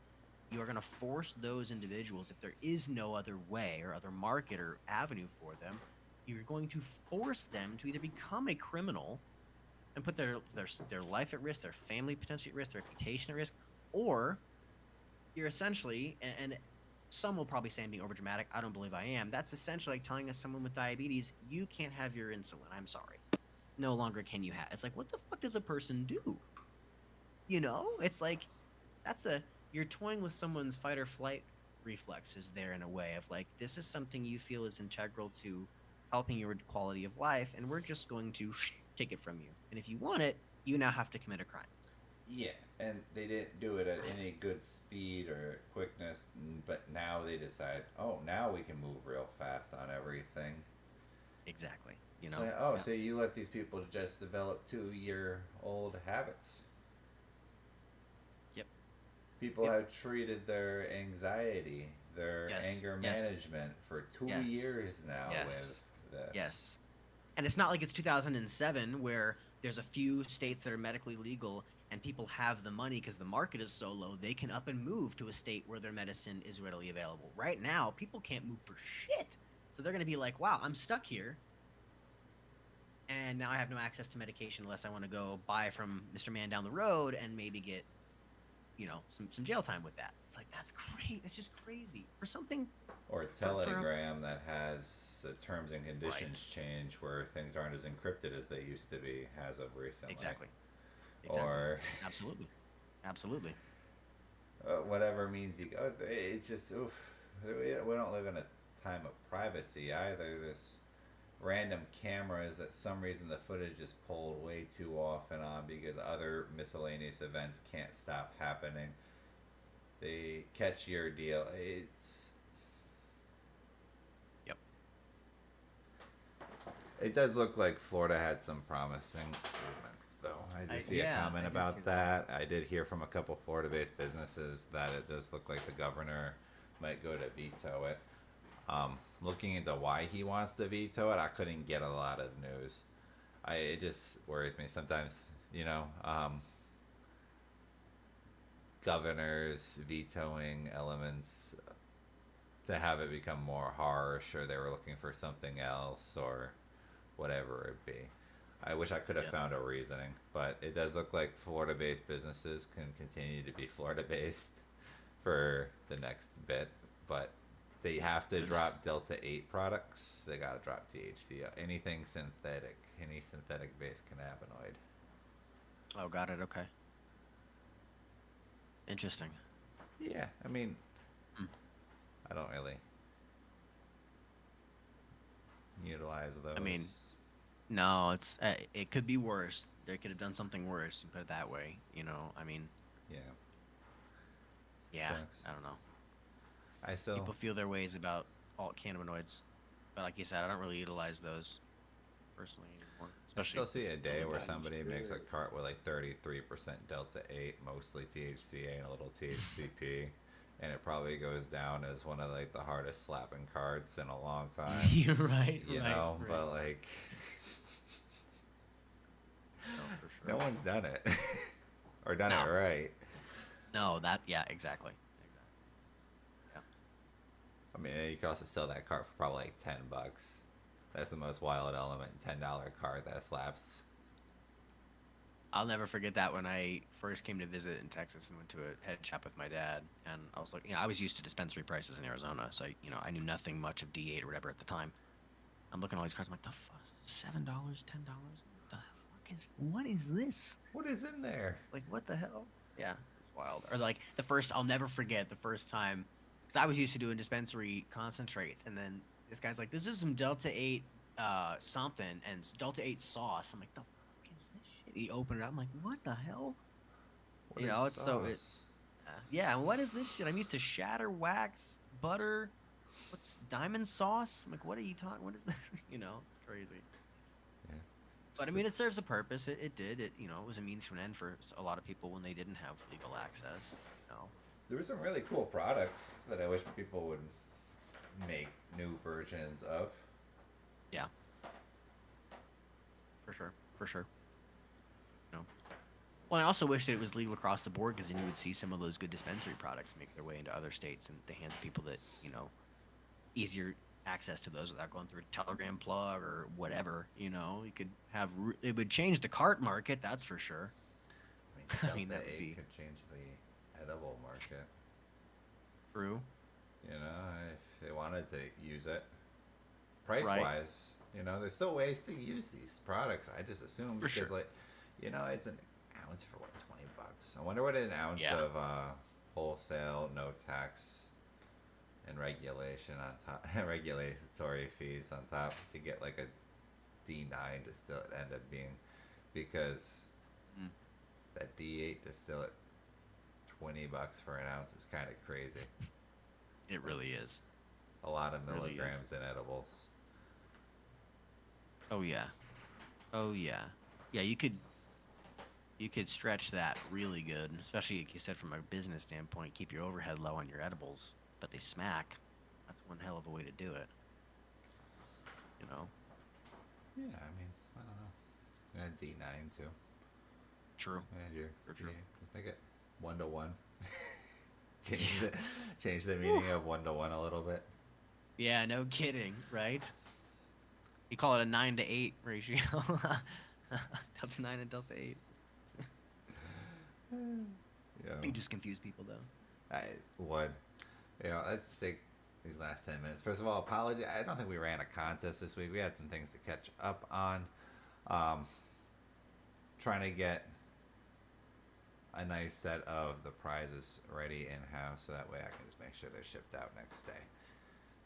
You are going to force those individuals, if there is no other way or other market or avenue for them, you're going to force them to either become a criminal and put their life at risk, their family potentially at risk, their reputation at risk, or you're essentially, and some will probably say I'm being overdramatic. I don't believe I am. That's essentially like telling us someone with diabetes, you can't have your insulin. I'm sorry. No longer can you have. It's like, what the fuck does a person do? It's like you're toying with someone's fight or flight reflexes there in a way of like, this is something you feel is integral to helping your quality of life, and we're just going to take it from you. And if you want it, you now have to commit a crime. Yeah, and they didn't do it at any good speed or quickness, but now they decide, oh, now we can move real fast on everything. Exactly. So you let these people just develop 2-year-old habits. Yep. People Yep. have treated their anxiety, their Yes, anger yes. management for 2 Yes. years now Yes. with this. Yes. And it's not like it's 2007 where there's a few states that are medically legal and people have the money because the market is so low, they can up and move to a state where their medicine is readily available. Right now, people can't move for shit. So they're going to be like, wow, I'm stuck here. And now I have no access to medication unless I want to go buy from Mr. Man down the road and maybe get, some jail time with that. It's like, that's crazy. It's just crazy. For something Or for- Telegram that has terms and conditions change where things aren't as encrypted as they used to be as of recently. Exactly. Or Absolutely. Absolutely. whatever means you go. It's just, oof. We don't live in a time of privacy either. This random cameras that some reason the footage is pulled way too often on because other miscellaneous events can't stop happening. They catch your deal. It does look like Florida had some promising movement, though. I do see a comment I did about see that. I did hear from a couple Florida-based businesses that it does look like the governor might go to veto it. Looking into why he wants to veto it, I couldn't get a lot of news. It just worries me sometimes. Governors vetoing elements to have it become more harsh, or they were looking for something else, or whatever it be. I wish I could have found a reasoning, but it does look like Florida-based businesses can continue to be Florida-based for the next bit, but they have to drop Delta 8 products. They gotta drop THC. Anything synthetic, any synthetic-based cannabinoid. Oh, got it. Okay. Interesting. Yeah, I mean, I don't really utilize those. I mean, No, it could be worse. They could have done something worse. Put it that way. I mean, Yeah, yeah. sucks. I don't know. I still People feel their ways about alt cannabinoids, but like you said, I don't really utilize those personally anymore. I Especially, still see a day where not somebody makes a sure. cart with like 33% Delta 8, mostly THCA and a little THCP, and it probably goes down as one of like the hardest slapping carts in a long time, you're right, you right, know, right. but like No, for no sure. one's done it or done it No, right. no, yeah, exactly, yeah. I mean, you could also sell that cart for probably like $10. That's the most wild element, $10 cart that slaps. I'll never forget that when I first came to visit in Texas and went to a head shop with my dad, and I was like, I was used to dispensary prices in Arizona, so I knew nothing much of D8 or whatever at the time. I'm looking at all these cards, I'm like, the fuck, $7, $10, what is this? What is in there? Like, what the hell? Yeah, it's wild. Or like I'll never forget the first time, because I was used to doing dispensary concentrates, and then this guy's like, this is some Delta 8 something, and it's Delta 8 sauce. I'm like, the fuck is this shit? He opened it up, I'm like, what the hell? What is It's so it. sauce? Yeah, and what is this shit? I'm used to shatter, wax, butter. What's diamond sauce? I'm like, what are you talking? What is that? It's crazy. Yeah. But I Just mean, it serves a purpose. It did. It was a means to an end for a lot of people when they didn't have legal access. You know. there were some really cool products that I wish people would make new versions of. Yeah, for sure, for sure. You know. Well, I also wish that it was legal across the board because then you would see some of those good dispensary products make their way into other states and the hands of people that easier access to those without going through a Telegram plug or whatever. You could have it would change the cart market. That's for sure. I I mean, mean, that Delta would 8 be could change the edible market. true. You know, if they wanted to use it. Price Right. wise, there's still ways to use these products. I just assume For because, sure. like, it's an ounce for what, $20? I wonder what an ounce Yeah. of wholesale, no tax, and regulation on top, regulatory fees on top to get like a D9 to still end up being, because Mm. that D8 to still at $20 for an ounce is kind of crazy. It really It's is. a lot of Really is. milligrams in edibles. Oh yeah. Oh yeah. Yeah, you could stretch that really good, especially like you said from a business standpoint, keep your overhead low on your edibles, but they smack. That's one hell of a way to do it. You know. Yeah, I mean, I don't know. And D9 too. True. And you're, For sure. just make it 1-to-1. change the meaning of 1-to-1 a little bit. Yeah, no kidding, right? You call it a 9-to-8 ratio. Delta 9 and Delta 8. Yeah. You just confuse people though. I would. Let's take these last 10 minutes. First of all, apology. I don't think we ran a contest this week. We had some things to catch up on. Trying to get a nice set of the prizes ready in-house so that way I can just make sure they're shipped out next day.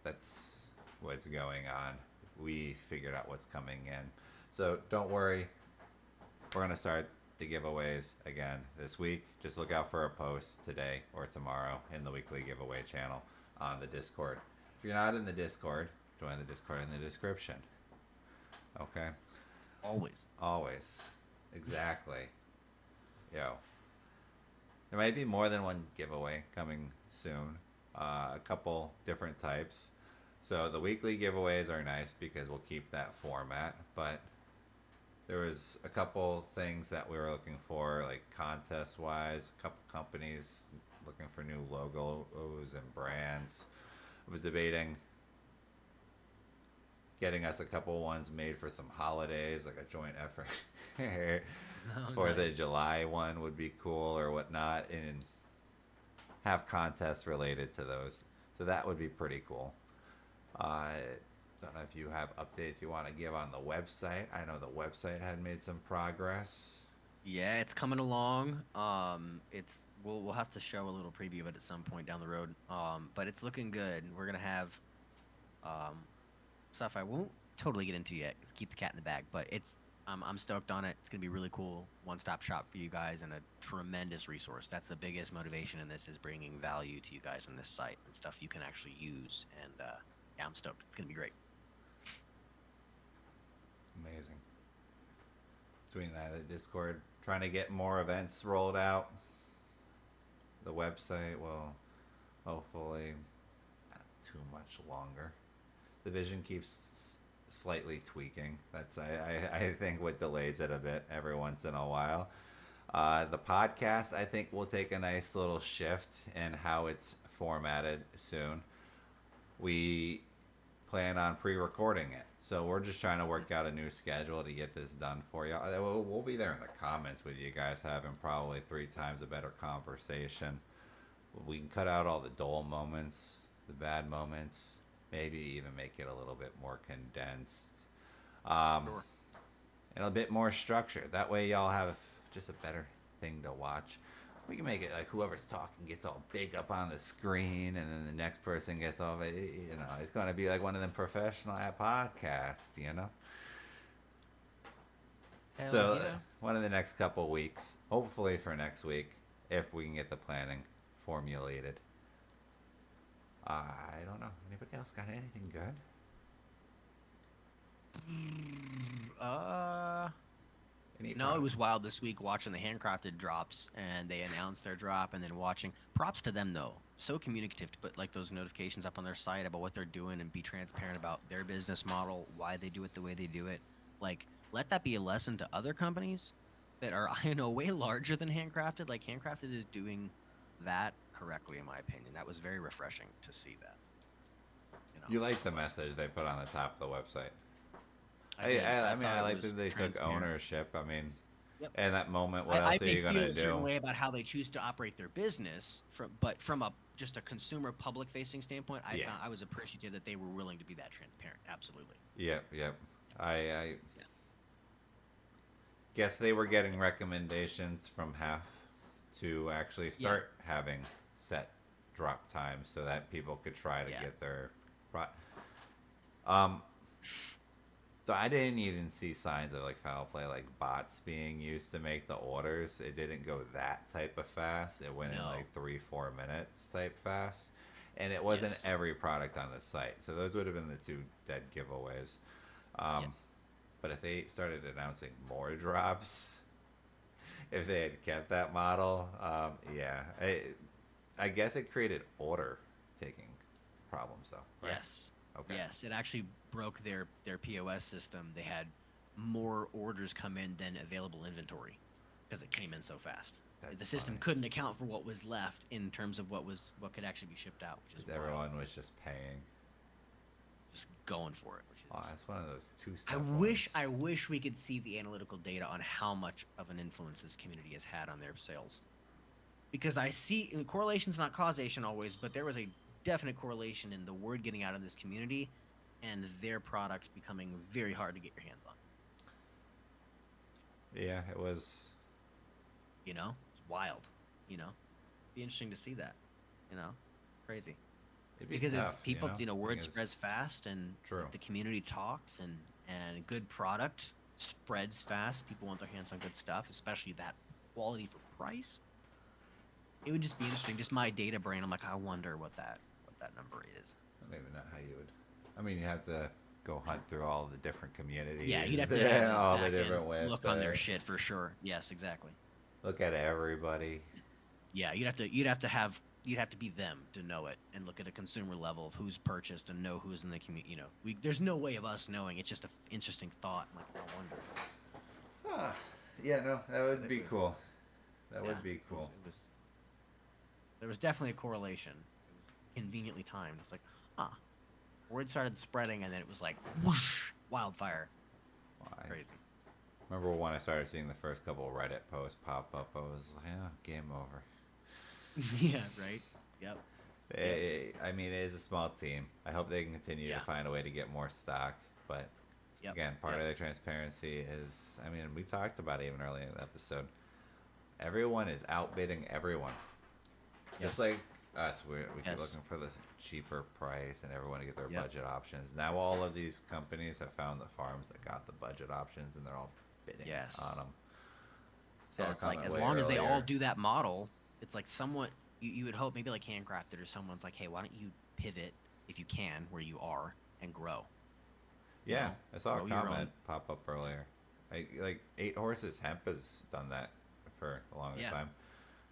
That's what's going on. We figured out what's coming in. So don't worry. We're going to start the giveaways again this week. Just look out for a post today or tomorrow in the weekly giveaway channel on the Discord. If you're not in the Discord, join the Discord in the description. Okay? Always. Always. Exactly. Yo. There might be more than one giveaway coming soon. A couple different types. So the weekly giveaways are nice because we'll keep that format, but there was a couple things that we were looking for, like contest wise, a couple companies looking for new logos and brands. I was debating getting us a couple ones made for some holidays, like a joint effort. Oh, 4th nice. of July one would be cool or whatnot, and have contests related to those. So that would be pretty cool. Don't know if you have updates you want to give on the website. I know the website had made some progress. Yeah, it's coming along. We'll have to show a little preview of it at some point down the road. But it's looking good. We're gonna have stuff I won't totally get into yet. Just keep the cat in the bag, but I'm stoked on it. It's gonna be really cool. One-stop shop for you guys and a tremendous resource. That's the biggest motivation in this is bringing value to you guys on this site and stuff you can actually use. And yeah, I'm stoked. It's gonna be great. Amazing. Between that, the Discord, trying to get more events rolled out. The website will hopefully not too much longer. The vision keeps slightly tweaking. That's I think what delays it a bit every once in a while. The podcast, I think, will take a nice little shift in how it's formatted soon. We plan on pre-recording it, so we're just trying to work out a new schedule to get this done for you. We'll be there in the comments with you guys having probably 3 times a better conversation. We can cut out all the dull moments, the bad moments, maybe even make it a little bit more condensed, Sure. and a bit more structured. That way y'all have just a better thing to watch. We can make it like whoever's talking gets all big up on the screen, and then the next person gets all, it's going to be like one of them professional at podcasts, Hell So yeah. one of the next couple weeks, hopefully for next week, if we can get the planning formulated. I don't know. Anybody else got anything good? No, it was wild this week watching the handcrafted drops, and they announced their drop, and then watching. Props to them though, so communicative to put like those notifications up on their site about what they're doing and be transparent about their business model, why they do it the way they do it. Like, let that be a lesson to other companies that are way larger than handcrafted. Like handcrafted is doing that correctly, in my opinion. That was very refreshing to see that. You like the message they put on the top of the website. did. I mean, thought I it like was that they took transparent. ownership. I mean, Yep. in that moment, what I else are may you feel gonna a certain do? way about how they choose to operate their business, but from a just a consumer public facing standpoint, Yeah. I was appreciative that they were willing to be that transparent. Absolutely. Yep. I guess they were getting recommendations from half to actually start having set drop times so that people could try to Yeah. get their so I didn't even see signs of like foul play, like bots being used to make the orders. It didn't go that type of fast. It went in No. like 3-4 minutes type fast, and it wasn't Yes. every product on the site. So those would have been the 2 dead giveaways. But if they started announcing more drops, if they had kept that model, I guess it created order taking problems though. Right? Yes. Okay. Yes, it actually broke their POS system. They had more orders come in than available inventory because it came in so fast. That's The system funny. couldn't account for what was left in terms of what could actually be shipped out, which is Because wild. everyone was just paying. Just going for it. Which is, Oh, that's one of those I wish we could see the analytical data on how much of an influence this community has had on their sales. Because I see correlation's not causation always, but there was a definite correlation in the word getting out in this community and their product becoming very hard to get your hands on. Yeah, it was. It's wild. Be interesting to see that. Crazy. It'd be Because it's tough, people, word because- spreads fast, and True. the community talks, and good product spreads fast. People want their hands on good stuff, especially that quality for price. It would just be interesting. Just my data brain, I'm like, I wonder what that number is. I don't even know how you would. I mean, you have to go hunt through all the different communities. Yeah, you'd have to and go all the back and different websites. look on their shit for sure. Yes, exactly. Look at everybody. Yeah, you'd have to be them to know it and look at a consumer level of who's purchased and know who's in the community. There's no way of us knowing. It's just an interesting thought. I'm like, I wonder. Yeah, no, that would be Ridiculous. cool. That Yeah, would be cool. There was definitely a correlation. It was conveniently timed. It's like, word started spreading, and then it was like whoosh, wildfire. Why? Crazy. Remember when I started seeing the first couple of Reddit posts pop up? I was like, game over. Yeah. Right. Yep. I mean, it is a small team. I hope they can continue Yeah. to find a way to get more stock. But Yep. again, part Yep. of the transparency is, I mean, we talked about it even earlier in the episode. Everyone is outbidding everyone. Just Yes. like us, we keep Yes. looking for the cheaper price and everyone to get their Yep. budget options. Now all of these companies have found the farms that got the budget options, and they're all bidding Yes. on them. So it's like as long as they all do that model, it's like somewhat you would hope maybe like handcrafted or someone's like, hey, why don't you pivot if you can where you are and grow? Yeah, know, I saw a grow your own. comment pop up earlier. Like 8 Horses Hemp has done that for the longest Yeah. time.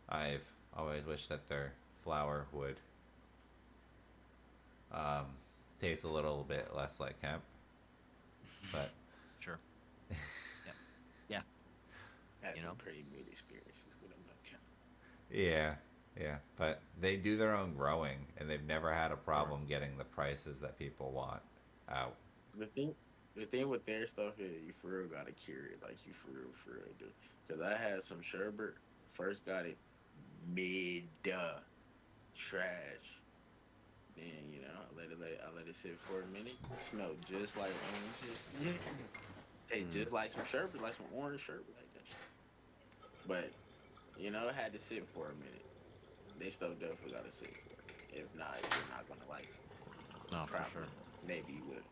I've always wished that their flour would taste a little bit less like hemp, but Sure. Yep. Had You some know? pretty meat experiences with them. Though, Ken. yeah, but they do their own growing, and they've never had a problem getting the prices that people want out. The thing with their stuff is you for real gotta cure it, like you for real do. Cause I had some sherbet, first got it mid trash. Then I let it sit for a minute. Smelled just like oranges. Tastes just like some sherbet, like some orange sherbet, like that. But it had to sit for a minute. They stuff definitely gotta sit for it. If not, you're not gonna like it. No, for Probably. sure. Maybe you would.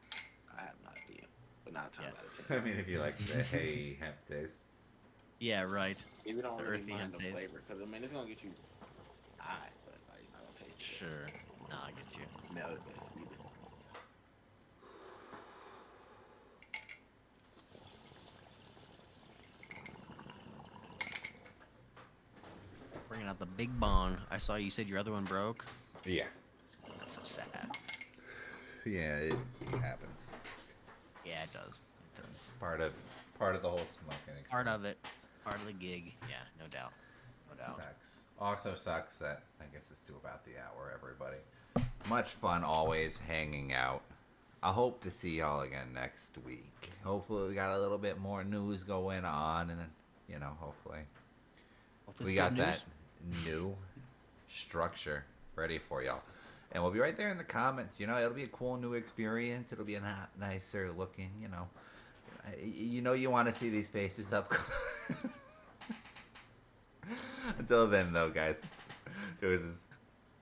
I have no idea. But not time Yeah. out of 10. I mean, if you like the hay hemp taste. Yeah, right. If you don't The really earthy mind hemp the taste. flavor, because it's gonna get you high, but like it's not gonna taste good. Sure. No, I get you. Smell the best either. Bringing out the big bong. I saw you said your other one broke. Yeah. That's so sad. Yeah, it happens. Yeah, it does. It does. It's part of the whole smoking experience. Part of it. Part of the gig. Yeah, no doubt. No doubt. Sucks. Also sucks that I guess it's to about the hour, everybody. Much fun always hanging out. I hope to see y'all again next week. Hopefully we got a little bit more news going on, and then hopefully Well, if it's we good got news, that new structure ready for y'all. And we'll be right there in the comments. It'll be a cool new experience. It'll be a nicer looking, you want to see these faces up close. Until then, though, guys, deuces.